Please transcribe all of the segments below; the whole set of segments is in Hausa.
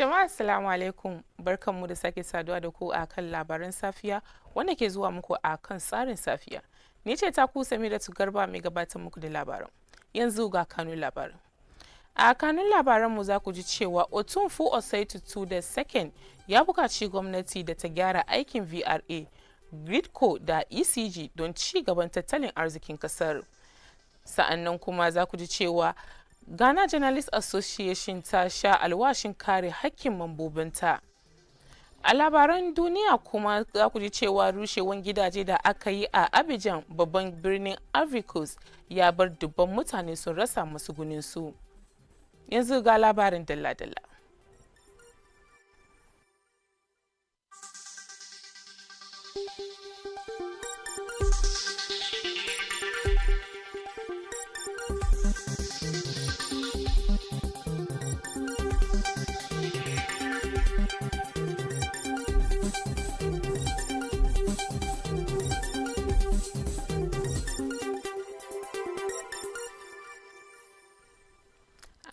Jama'a assalamu alaikum, barkanmu da sake saduwa da ku a kan labaran safiya wanda ke zuwa muku a kan tsarin safiya. Ni ce ta ku Samiratu Garba mai gabatar muku da labaran. Yanzu ga kanun labaran. A kanun labaranmu za ku ji cewa Otunfu Osei-Tutu da Second ya buƙaci gwamnati da ta gyara aikin VRA, Gridco da ECG don ci gaban tattalin arzikin kasar. Sa'annan kuma za ku ji cewa Ghana Journalist Association ta sha alwashin kare hakkin mambobinta. A labaran duniya kuma za ku ji cewa rushewan gidaje da aka yi a Abidjan, babban birnin Ivory Coast, ya bar dubban mutane sun rasa matsugunansu. Yanzu ga labarin dalla-dalla.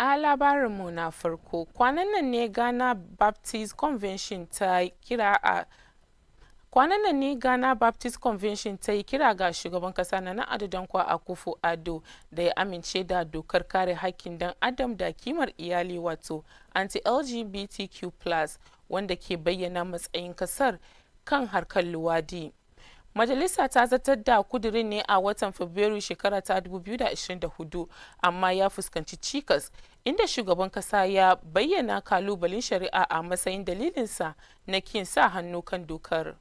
A labarinmu na farko, kwanan nan ne Ghana Baptist Convention ta yi kira ga shugaban kasa na Ado Dankwa Akufo-Addo da ya amince da dokar kare haƙƙin dan adam da kimar iyali wato anti-LGBTQ+, wanda ke bayyana matsayin kasar kan harkar luwadi. Majalisa ta zartar da kudirin ne a watan Fabrairu shekara ta 2024, amma ya fuskanci cikas, inda shugaban kasa ya bayyana kalubalen shari'a a matsayin dalilinsa na kin sa hannu kan dokar.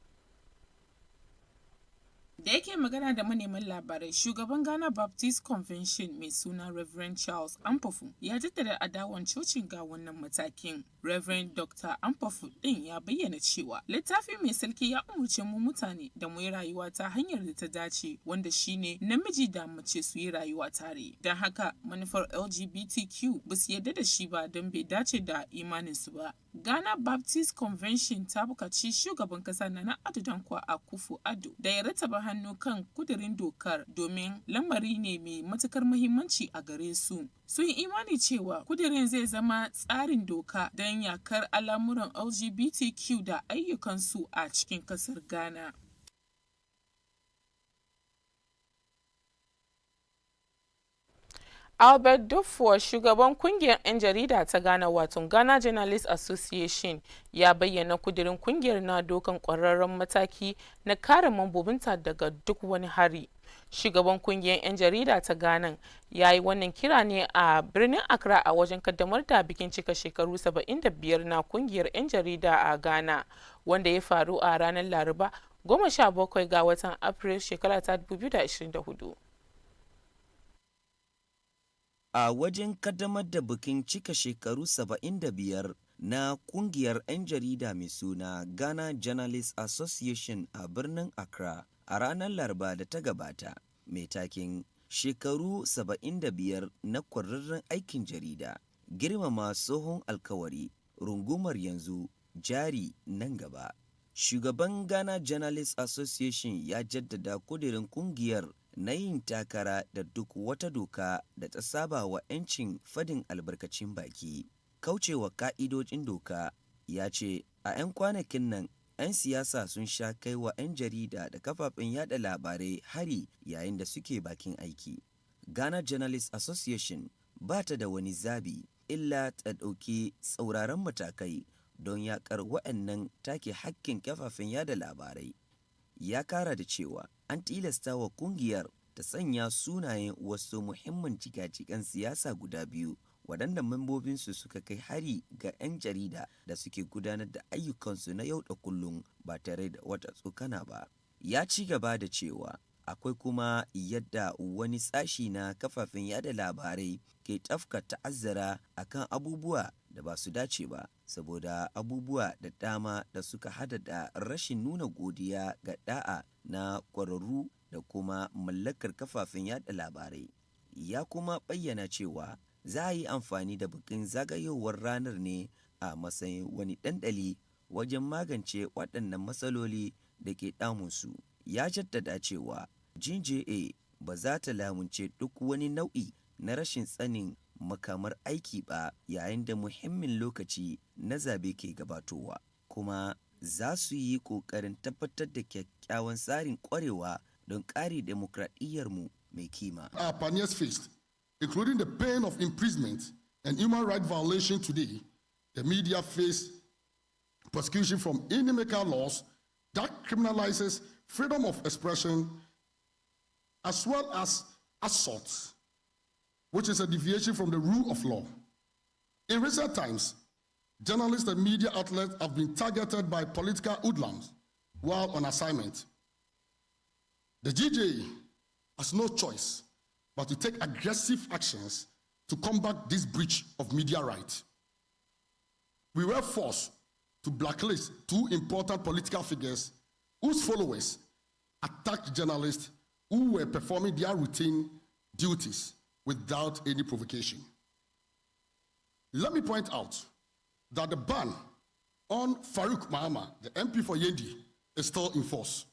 Da yake magana da manema labarai, shugaban Ghana Baptist Convention mai suna Reverend Charles Ampofu ya jaddada adawan cocin ga wannan matakin. Reverend Dr. Ampofu din ya bayyana cewa littafi mai sarki ya umurce mu mutane da mu yi rayuwa ta hanyar da ta dace, wanda shine namiji da mace su yi rayuwa tare. Don haka manufar LGBTQ ba su yarda da shi ba don bai dace da imaninsu ba. Ghana Baptist Convention ta bukaci shugaban kasa na Ado Dankwa Akufo-Addo da ya rataba hannu kan kudirin dokar domin lamari ne mai matukar muhimmanci a gare su. Sun yi imani cewa kudirin zai zama tsarin doka don yakar al'amuran LGBTQ da ayyukansu a cikin kasar Ghana. Albert Dufour, shugaban kungiyar 'yan jarida ta Ghana wato Ghana Journalist Association, ya bayyana kudirin kungiyar na dokan kwararren mataki na kare mambobinta daga duk wani hari. Shugaban kungiyar 'yan jarida ta Ghana ya yi wannan kira ne a birnin Accra a wajen kaddamar da bikin cika shekaru 75 na kungiyar 'yan jarida a Ghana, wanda ya faru a ranar Laraba 17 ga watan Afrilu shekara ta 2024. A wajen kaddamar da bikin cika shekaru 75 na kungiyar 'yan jarida mai suna Ghana Journalist Association a birnin Accra a ranar Laraba da ta gabata, mai taken shekaru 75 na kwararren aikin jarida, girmama tsohon alkawari, rungumar yanzu, jari nan gaba. Shugaban Ghana Journalist Association ya jaddada kudirin kungiyar na yin takara da duk wata doka da ta saba wa 'yancin fadin albarkacin baki. Kaucewa ka'idojin doka, ya ce a 'yan kwanakin nan 'yan siyasa sun sha kai wa 'yan jarida da kafafen yada labarai hari yayin da suke bakin aiki. Ghana Journalist Association ba ta da wani zabi illa ta ɗauki tsauraran matakai don yakar waɗannan take hakkin kafafen yada labarai. Ya kara da cewa an tilasta wa kungiyar ta sanya sunayen wasu muhimman jigajigan siyasa guda biyu waɗanda membobinsu suka kai hari ga 'yan jarida da suke gudanar da ayyukansu na yau da kullum ba tare da wata tsokana ba. Ya ci gaba da cewa akwai kuma yadda wani sashi na kafafen yada labarai ke tafka ta'azzara akan abubuwa da ba su dace ba, saboda abubuwa da dama da suka hada da rashin nuna godiya ga da'a na kwararru da kuma mallakar kafafen yada labarai. Ya kuma bayyana cewa za a yi amfani da bikin zagayowar ranar ne a matsayin wani dandali wajen magance waɗannan matsaloli da ke damunsu. Ya jaddada cewa GJA ba za ta lamunce duk wani nau'i na rashin tsanin makamar aiki ba, yayin da muhimmin lokaci na zabe ke gabatowa, kuma za su yi ƙoƙarin tabbatar da kyakkyawan tsarin ƙwarewa don ƙare demokradiyyarmu mai kima. Our pioneers faced, including the pain of imprisonment and human rights violation today, the media face persecution from inimical laws that criminalizes freedom of expression as well as assault, which is a deviation from the rule of law. In recent times, journalists and media outlets have been targeted by political hoodlums while on assignment. The GJA has no choice but to take aggressive actions to combat this breach of media rights. We were forced to blacklist two important political figures whose followers attacked journalists who were performing their routine duties without any provocation. Let me point out that the ban on Farouk Mahama, the MP for Yendi, is still in force.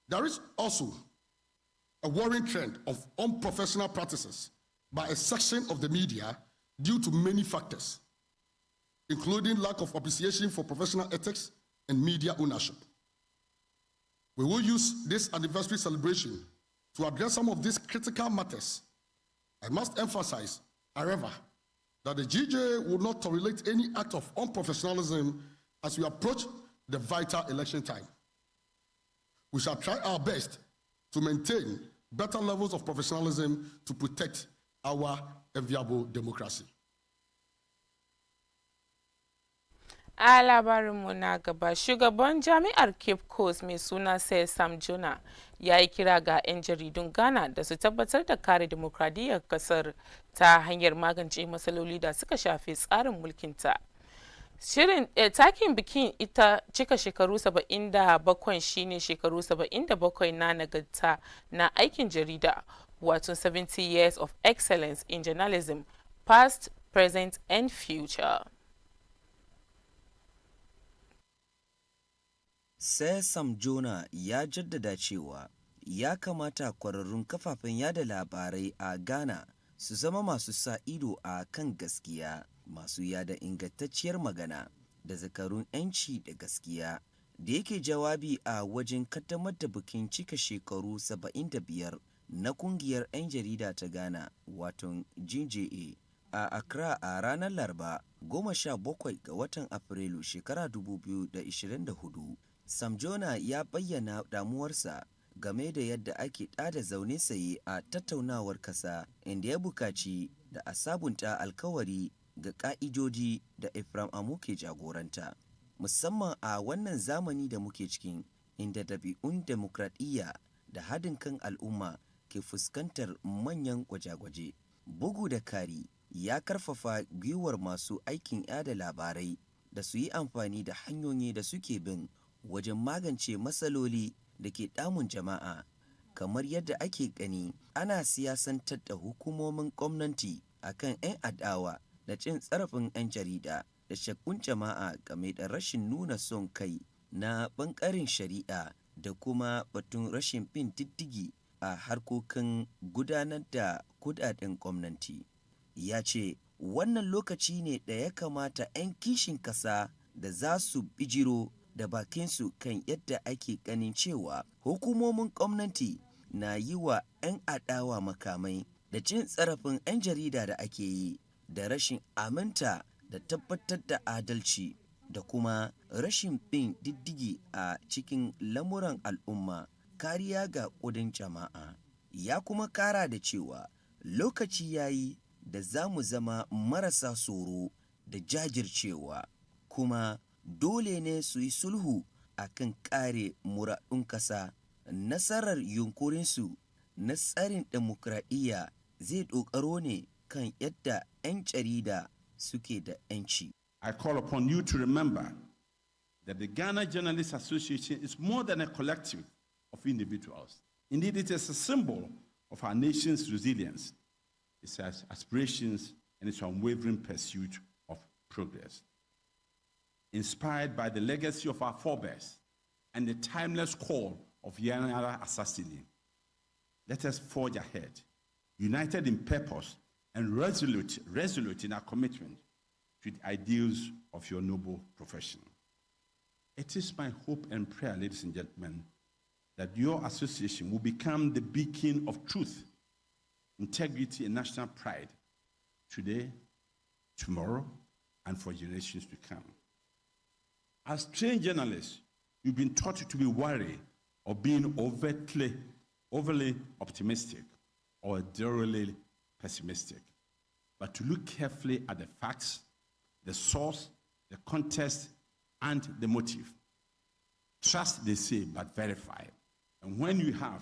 There is also a worrying trend of unprofessional practices by a section of the media due to many factors, including lack of appreciation for professional ethics and media ownership. We will use this anniversary celebration to address some of these critical matters. I must emphasize, however, that the GJ will not tolerate any act of unprofessionalism as we approach the vital election time. We shall try our best to maintain better levels of professionalism to protect our enviable democracy. A labarinmu na gaba, shugaban jami'ar Cape Coast mai suna Sam Jona ya yi kira ga 'yan jaridun Ghana da su tabbatar da kare demokradiyyar kasar ta hanyar magance matsaloli da suka shafi tsarin mulkinta. Shirin takin bikin ita cika shekaru 77 shine shekaru 77 na nagarta na aikin jarida, wato 70 years of excellence in journalism, past, present and future. Sam Jona ya jaddada cewa ya kamata kwararrun kafafen yada labarai a Ghana su zama masu sa ido a kan gaskiya, masu yada ingantacciyar magana da zakarun 'yanci da gaskiya. Da yake jawabi a wajen kaddamar da bikin cika shekaru 75 na kungiyar 'yan jarida ta Ghana, wato GJA, a Accra a ranar Laraba 17 ga watan Afrilu shekara 2024. Sam Jona ya bayyana damuwarsa game da yadda ake tada zaune tsaye a tattaunawar kasa, inda ya bukaci da a sabunta alkawari ga ka'idoji da Ephraim Amu ke jagoranta, musamman a wannan zamani da muke cikin, inda dabi'un demokradiyya da haɗin kan al'umma ke fuskantar manyan gwaje-gwaje. Bugu da kari, ya karfafa gwiwar masu aikin yada labarai da su yi amfani da hanyoyi da suke bin wajen magance matsaloli da ke damun jama'a, kamar yadda ake gani ana siyasantar da hukumomin gwamnati akan 'yan adawa da cin zarafin 'yan jarida da shakkun jama'a game da rashin nuna son kai na ɓangaren shari'a da kuma batun rashin bin diddigi a harkokin gudanar da kudaden gwamnati. Ya ce wannan lokaci ne da ya kamata 'yan kishin ƙasa da za su bijiro da bakinsu kan yadda ake ganin cewa hukumomin gwamnati na yi wa 'yan adawa makamai da cin zarafin 'yan jarida da ake yi, da rashin aminta da tabbatar da adalci da kuma rashin bin diddigi a cikin lamuran al'umma, kariya ga kudin jama'a. Ya kuma kara da cewa lokaci yayi da za mu zama marasa tsoro da jajircewa, kuma dole ne su yi sulhu a kan kare muradun ƙasa. Nasarar yunkurinsu na tsarin demokradiyya zai dogaro ne kan yadda 'yan jarida suke da 'yanci. I call upon you to remember that the Ghana Journalists Association is more than a collective of individuals. Indeed, it is a symbol of our nation's resilience, its aspirations, and its unwavering pursuit of progress. Inspired by the legacy of our forebears and the timeless call of Yanara Assassini, let us forge ahead, united in purpose and resolute in our commitment to the ideals of your noble profession. It is my hope and prayer, ladies and gentlemen, that your association will become the beacon of truth, integrity, and national pride today, tomorrow, and for generations to come. As trained journalists, you've been taught to be wary of being overly optimistic or thoroughly pessimistic, but to look carefully at the facts, the source, the context, and the motive. Trust, they say, but verify. And when you have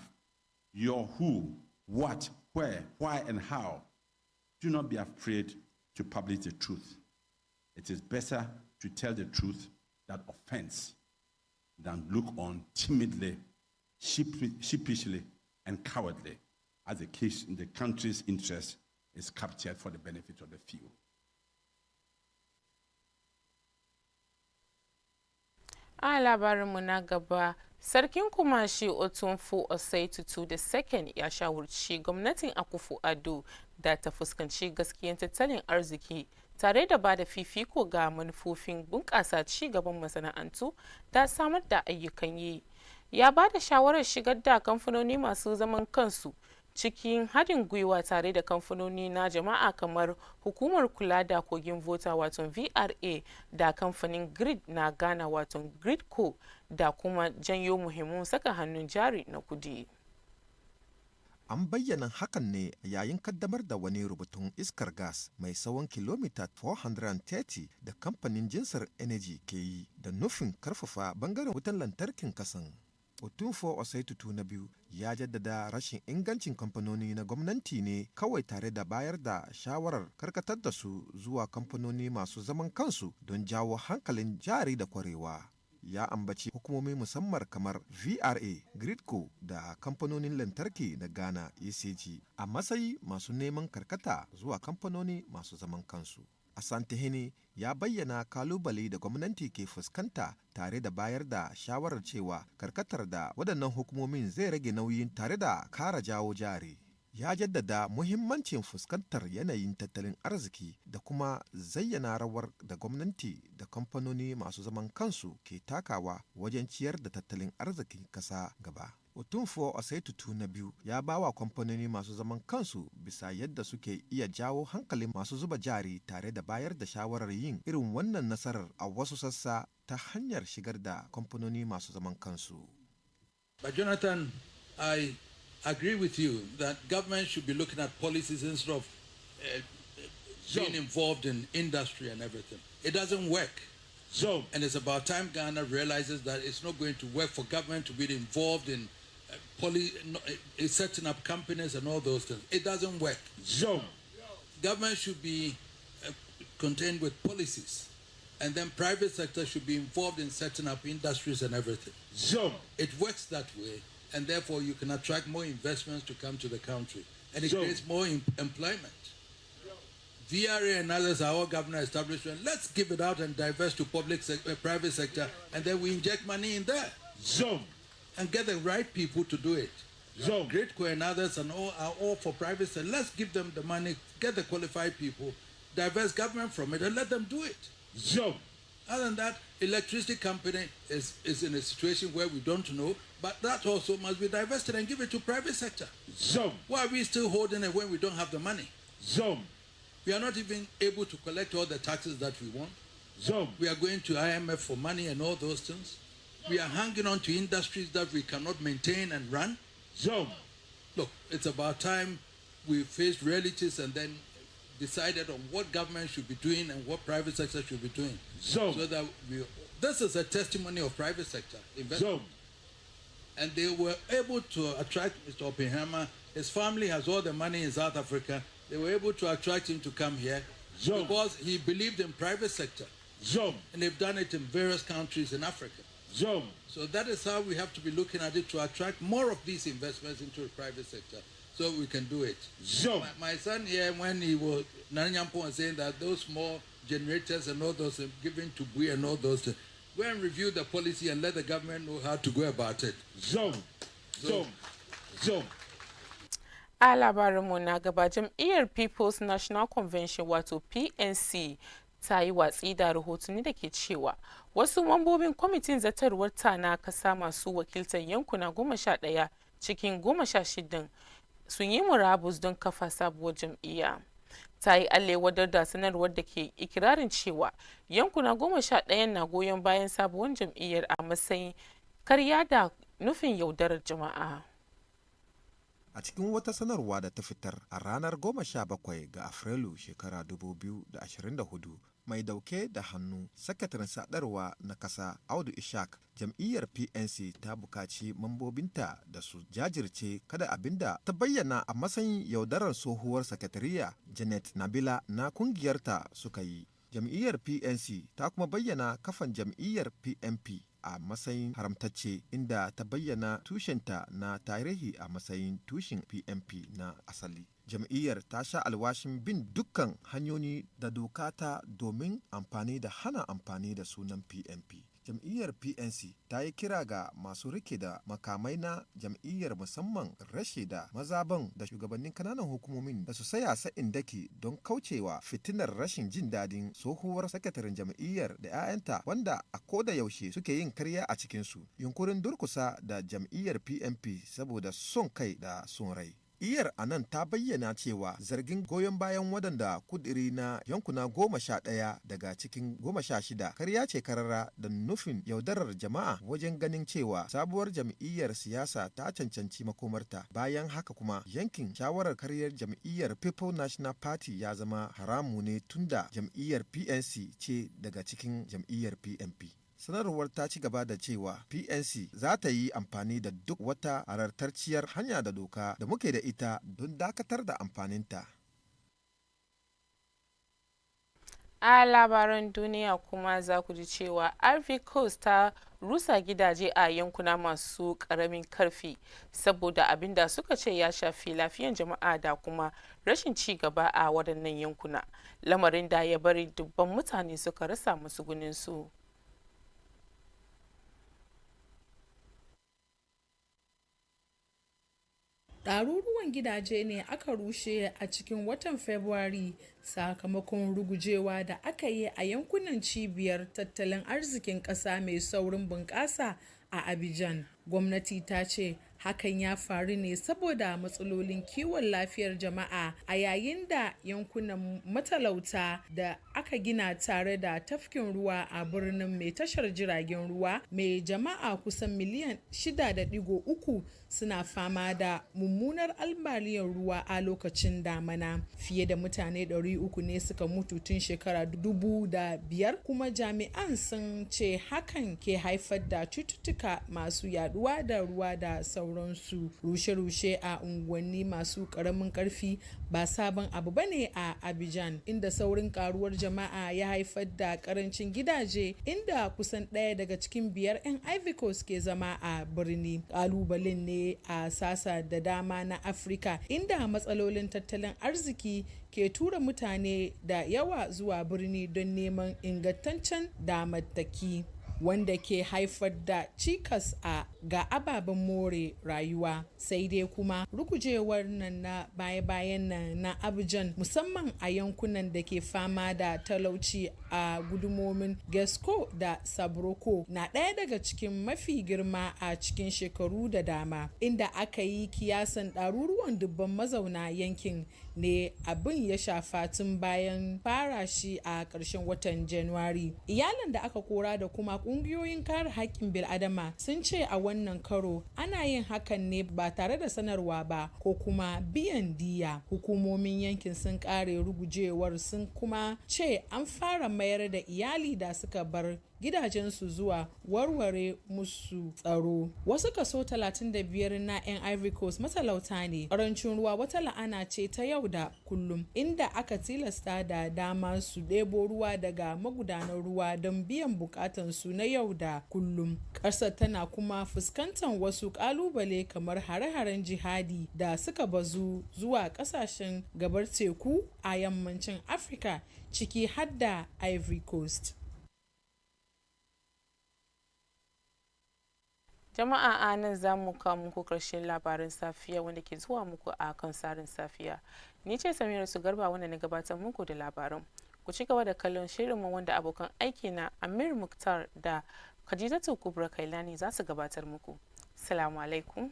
your who, what, where, why, and how, do not be afraid to publish the truth. It is better to tell the truth that offends than look on timidly, sheepishly, and cowardly as the case in the country's interest is captured for the benefit of the few. A labarinmu na gaba, Sarkin Kumashi Otunfu Osei Tutu II ya shawarci gwamnatin Akufo-Addo da ta fuskanci gaskiyar tattalin arziki tare da ba da fifiko ga manufofin bunƙasa ci gaban masana'antu da samar da ayyukan yi. Ya ba da shawarar shigar da kamfanoni masu zaman kansu cikin haɗin gwiwa tare da kamfanoni na jama'a kamar hukumar kula da kogin vota wato VRA da kamfanin grid na Ghana wato gridco da kuma janyo muhimmin saka hannun jari na kudi. An bayyana hakan ne yayin kaddamar da wani rubutun iskar gas mai tsawon kilomita 430 da kamfanin jinsar energy ke yi da nufin karfafa bangaren wutan lantarkin kasan. Otunfo Osei Tutu II ya jaddada rashin ingancin kamfanoni na gwamnati ne kawai tare da bayar da shawarar karkatar da su zuwa kamfanoni masu zaman kansu don jawo hankalin jari da kwarewa. Ya ambaci hukumomi musamman kamar VRA, Gridco da kamfanonin lantarki na Ghana ECG a matsayi masu neman karkata zuwa kamfanoni masu zaman kansu. Asantehene ya bayyana kalubale da gwamnati ke fuskanta tare da bayar da shawarar cewa karkatar da waɗannan hukumomin zai rage nauyin tare da kara jawo jari. Ya jaddada muhimmancin fuskantar yanayin tattalin arziki da kuma zayyana rawar da gwamnati da kamfanoni masu zaman kansu ke takawa wajen ciyar da tattalin arzikin ƙasa gaba. Otunfo Osei Tutu II ya ba wa kamfanoni masu zaman kansu bisa yadda suke iya jawo hankalin masu zuba jari tare da bayar da shawarar yin irin wannan nasarar a wasu sassa ta hanyar shigar da kamfanoni masu zaman kansu. But Jonathan, I agree with you that government should be looking at policies instead of being involved in industry and everything. It doesn't work. And it's about time Ghana realizes that it's not going to work for government to be involved in setting up companies and all those things. It doesn't work. Government should be contained with policies, and then private sector should be involved in setting up industries and everything. It works that way, and therefore you can attract more investments to come to the country, and it creates more employment. VRA and others are all government establishment. Let's give it out and divest to private sector, and then we inject money in there. And get the right people to do it. Gridco and others are all for private sector. Let's give them the money, get the qualified people, divest government from it, and let them do it. Other than that, electricity company is in a situation where we don't know, but that also must be divested and give it to private sector. Why are we still holding it when we don't have the money? We are not even able to collect all the taxes that we want. We are going to IMF for money and all those things. We are hanging on to industries that we cannot maintain and run. Look, it's about time we faced realities and then decided on what government should be doing and what private sector should be doing. So that this is a testimony of private sector investment. And they were able to attract Mr. Oppenheimer. His family has all the money in South Africa. They were able to attract him to come here because he believed in private sector. And they've done it in various countries in Africa. So that is how we have to be looking at it, to attract more of these investments into the private sector so we can do it. My son here, when he was, Nanyampo was saying that those small generators and all those given to Bui and all those, go and review the policy and let the government know how to go about it. A labarinmu na gaba, jam'iyyar People's National Convention wato PNC ta yi watsi da rahotanni da ke cewa wasu mambobin kwamitin zartarwar ta na kasa masu wakiltar yankuna 11 cikin 16 sun yi murabus don kafa sabuwar jam'iyya. Ta yi allewadar da sanarwar da ke ikirarin cewa yankuna 11 na goyon bayan sabuwar jam'iyyar a matsayin karya da nufin yaudarar jama'a. A cikin wata sanarwa da ta fitar a ranar 17 ga Afrilu shekara 2024 mai dauke da hannu sakataren sadarwa na kasa Audu Ishak, jam'iyyar PNC ta bukaci mambobinta da su jajirce kada abinda ta bayyana a matsayin yaudarar tsohuwar sakatariya Janet Nabila na kungiyarta suka yi. Jam'iyyar PNC ta kuma bayyana kafan jam'iyyar PNP a matsayin haramtacce, inda ta bayyana tushenta na tarihi a matsayin tushen PNP na asali. Jam'iyyar ta sha alwashin bin dukkan hanyoyi da doka ta domin amfani da hana amfani da sunan PNP. Jam'iyyar PNC ta yi kira ga masu rike da makamai na jam'iyyar, musamman rashe da mazaban da shugabannin kananan hukumomin, da su saya sa'in daki don kaucewa fitinar rashin jin dadin tsohuwar sakataren jam'iyyar da 'ya'yanta wanda a koda yaushe suke yin karya a cikinsu, yunkurin durkusa da jam'iyyar PNP saboda son kai da son rai. Iyar anan ta bayyana cewa zargin goyon bayan waɗanda kudiri na yankuna 11 daga cikin 16 karya ce karara da nufin yaudarar jama'a wajen ganin cewa sabuwar jam'iyyar siyasa ta cancanci makomarta. Bayan haka kuma yankin shawarar karyar jam'iyyar People National Party ya zama haramu ne tunda jam'iyyar PNC ce daga cikin jam'iyyar PNP. Sanarwar ta ci gaba da cewa PNC za ta yi amfani da duk wata halartarciyar hanya da doka da muke da ita don dakatar da amfaninta. A labaran duniya kuma za ku ji cewa Ivory Coast ta rusa gidaje a yankuna masu karamin karfi saboda abin da suka ce ya shafi lafiyan jama'a da kuma rashin ci gaba a waɗannan yankuna, lamarin da ya bari dubban mutane suka rasa matsugunansu. Ɗaruruwan gidaje ne aka rushe a cikin watan Fabrairu sakamakon rugujewa da aka yi a yankunan cibiyar tattalin arzikin ƙasa mai saurin bunƙasa a Abidjan. Gwamnati ta ce hakan ya faru ne saboda matsalolin kiwon lafiyar jama'a a yayin da yankunan matalauta da aka gina tare da tafkin ruwa a birnin mai tashar jiragen ruwa mai jama'a kusan miliyan 6.3 suna fama da mummunar ambaliyar ruwa a lokacin damana. Fiye da mutane 300 ne suka mutu tun shekara 2005, kuma jami'an sun ce hakan ke haifar da cututtuka masu yaduwa da ruwa da sauransu. Rushe-rushe a unguwanni masu karamin karfi ba sabon abu bane a Abidjan, inda saurin karuwar jama'a ya haifar da karancin gidaje, inda kusan 1 daga cikin 5 'yan Ivory Coast ke zama a birni. Kalubalen ne a sasa da dama na Afirka, inda matsalolin tattalin arziki ke tura mutane da yawa zuwa birni don neman ingantaccen damattaki, wanda ke haifar da cikas ga ababen more rayuwa. Sai dai kuma rugujewar nan na baya-bayan nan na Abidjan, musamman a yankunan da ke fama da talauci a gudumomin Gesco da Sabroko, na ɗaya daga cikin mafi girma a cikin shekaru da dama, inda aka yi kiyasan ɗaruruwan dubban mazauna yankin ne abin ya shafa tun bayan fara shi a ƙarshen watan Januwari. Iyalan da aka kora da kuma ƙungiyoyin kare haƙƙin bil'adama sun ce a wannan karo ana yin hakan ne ba tare da sanarwa ba ko kuma biyan diya. Hukumomin yankin sun kare rugujewar, sun kuma ce an fara mayar da iyali da suka bar gidajensu zuwa warware musu tsaro. Wasu kaso 35 na 'yan Ivory Coast matalauta ne. Ƙarancin ruwa wata la'ana ce ta yau da kullum, inda aka tilasta da dama su ɗebo ruwa daga magudanan ruwa don biyan bukatansu na yau da kullum. Ƙasar tana kuma fuskantar wasu ƙalubale kamar hare-haren jihadi da suka bazu zuwa ƙasashen gabar teku a yammacin Afirka, ciki har da Ivory Coast. Jama'a a nan za mu kawo muku ƙarshen labarin safiya wanda ke zuwa muku a kan tsarin safiya. Ni ce Samira su garba wanda na gabatar muku da labaran. ku ci gaba da kallon shirinmu wanda abokan aiki na Amir Muktar da Khadijatu Kubra Kailani za su gabatar muku. Assalamu alaikum.